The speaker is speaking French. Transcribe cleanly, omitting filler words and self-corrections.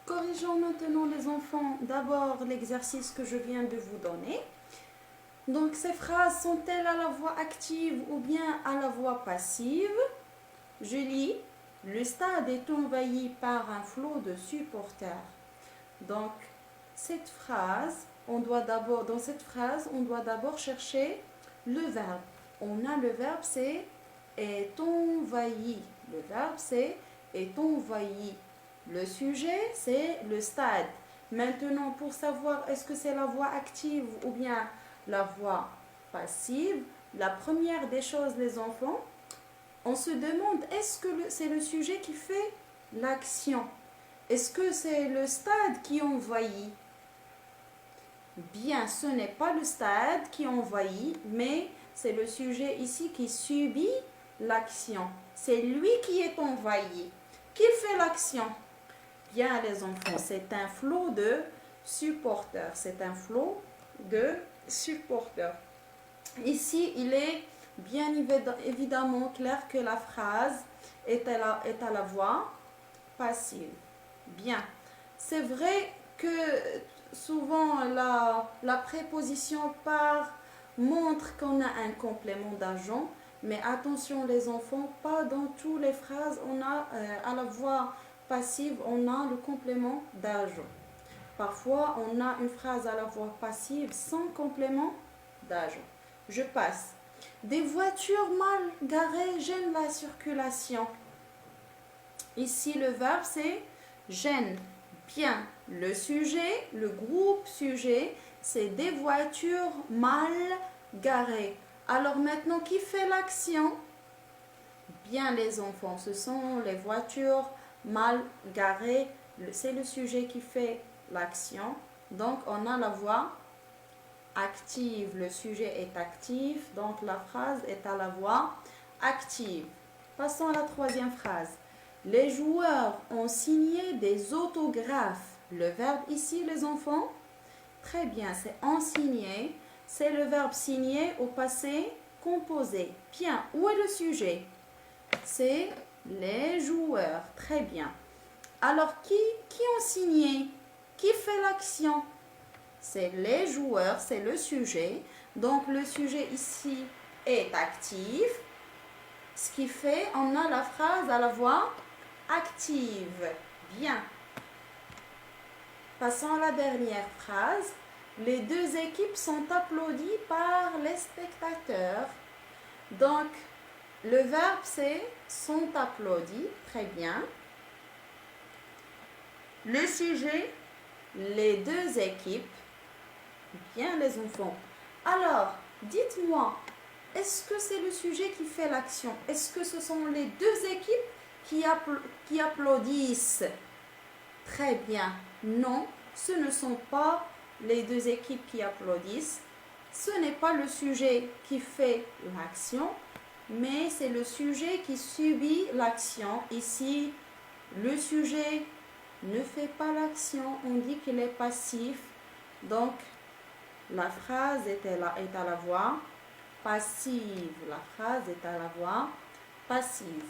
Corrigeons maintenant les enfants d'abord l'exercice que je viens de vous donner. Donc ces phrases sont-elles à la voix active ou bien à la voix passive? Je lis, le stade est envahi par un flot de supporters. Donc cette phrase, dans cette phrase, on doit d'abord chercher le verbe. On a le verbe c'est est envahi. Le verbe c'est est envahi. Le sujet c'est le stade. Maintenant, pour savoir est-ce que c'est la voix active ou bien la voix passive, la première des choses, les enfants, on se demande est-ce que c'est le sujet qui fait l'action? Est-ce que c'est le stade qui envahit? Bien, ce n'est pas le stade qui envahit, mais c'est le sujet ici qui subit l'action. C'est lui qui est envahi. Qui fait l'action? Bien, les enfants, c'est un flot de supporters. C'est un flot de supporters. Ici, il est bien évidemment clair que la phrase est à la voix passive. Bien, c'est vrai que souvent la préposition par montre qu'on a un complément d'agent, mais attention les enfants, pas dans toutes les phrases on a à la voix passive on a le complément d'agent. Parfois on a une phrase à la voix passive sans complément d'agent. Je passe. Des voitures mal garées gênent la circulation. Ici, le verbe, c'est gêne. Bien, le sujet, le groupe sujet, c'est des voitures mal garées. Alors maintenant, qui fait l'action? Bien, les enfants, ce sont les voitures mal garées. C'est le sujet qui fait l'action. Donc, on a la voix active. Le sujet est actif, donc la phrase est à la voix active. Passons à la troisième phrase. Les joueurs ont signé des autographes. Le verbe ici, les enfants, très bien, c'est en signé. C'est le verbe signer au passé composé. Bien, où est le sujet? C'est les joueurs. Très bien. Alors, qui ont signé? Qui fait l'action? C'est les joueurs, c'est le sujet. Donc, le sujet ici est actif. Ce qui fait, on a la phrase à la voix active. Bien. Passons à la dernière phrase. Les deux équipes sont applaudies par les spectateurs. Donc, le verbe c'est sont applaudis. Très bien. Le sujet, les deux équipes. Bien les enfants. Alors, dites-moi, est-ce que c'est le sujet qui fait l'action? Est-ce que ce sont les deux équipes qui applaudissent? Très bien. Non, ce ne sont pas les deux équipes qui applaudissent. Ce n'est pas le sujet qui fait l'action, mais c'est le sujet qui subit l'action. Ici, le sujet ne fait pas l'action, on dit qu'il est passif. Donc, la phrase est à la voix passive. La phrase est à la voix passive.